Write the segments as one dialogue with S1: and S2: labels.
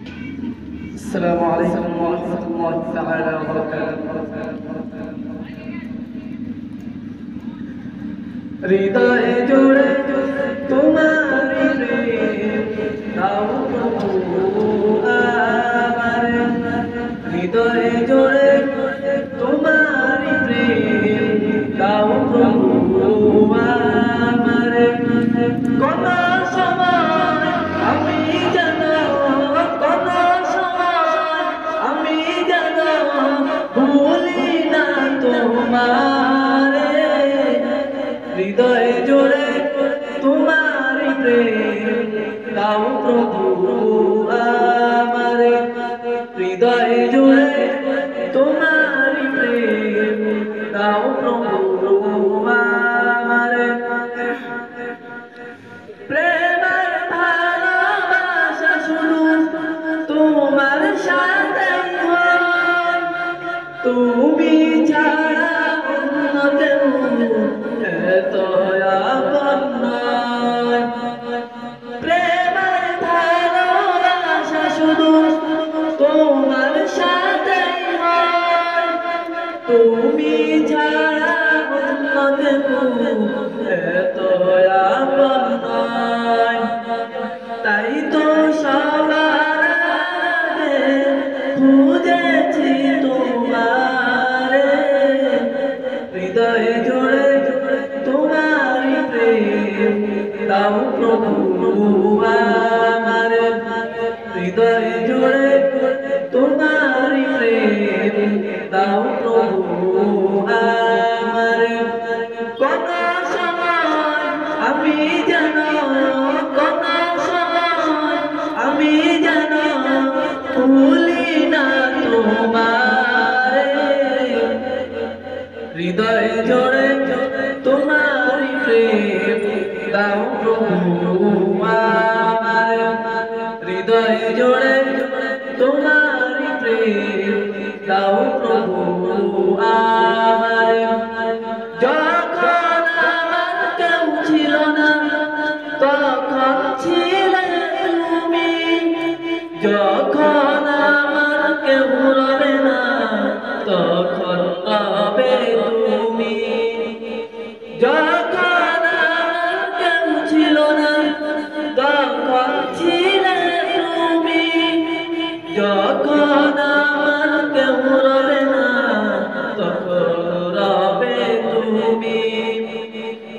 S1: السلام عليكم ورحمة الله تعالى وبركاته হৃদয়ে জুড়ে তোমারি প্রেম দাও প্রভু আমার হৃদয়ে জুড়ে তোমারি প্রেম দাও প্রভু আমার কোন সময় আমি যেন কোন সময় আমি যেন ভুলি না তোমারে হৃদয়ে জোড়ে তোমারি প্রেম দাও প্রভু আমারে হৃদয়ে জোড়ে তোমারি প্রেম দাও প্রভু আমারে প্রেমের ভালোবাসা শুধু তোমার সাথে হয় তুমি ছাড়া অন্য কেউ এত আপন নয় প্রেমের ভালোবাসা শুধু তোমার সাথে হয় তুমি ছাড়া অন্য কেউ এত আপন নয় তাই তো সবার আগে খুঁজেছি তোমারে হৃদয়ে জুড়ে তোমারি প্রেম দাও প্রভু আমারে হৃদয়ে জুড়ে তোমারি প্রেম দাও প্রভু আমারে কোন সময় আমি যেন কোন সময় আমি যেন ভুলি না তোমারে হৃদয়ে জোড়ে তোমারি প্রেম দাও প্রভু আমারে হৃদয়ে জোড়ে তোমারি প্রেম দাও প্রভু আমারে যখন আমার কেউ ছিল না তখন ছিলে তুমি যখন আমার কেউ রবে না তখন রবে তুমি যখন আমার কেউ ছিল না তখন ছিলে তুমি যখন আমার কেউ রবে না তখন রবে তুমি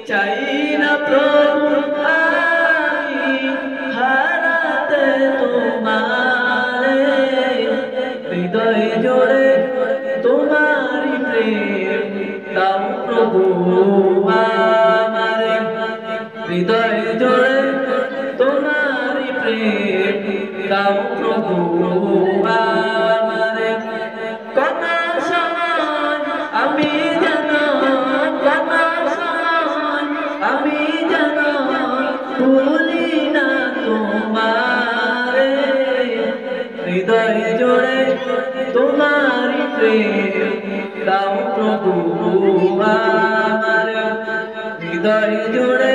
S1: চাই না প্রভু আমি হারাতে তোমারে হৃদয়ে জোড়ে তোমারি প্রেম দাও প্রভু আমারে হৃদয়ে জোড়ে তোমারি প্রেম দাও প্রভু আমারে কোন সময় আমি যেন কোন সময় আমি যেন ভুলি না তোমারে হৃদয়ে জোড়ে তোমারি প্রেম দাও প্রভু আমারে হৃদয়ে জোড়ে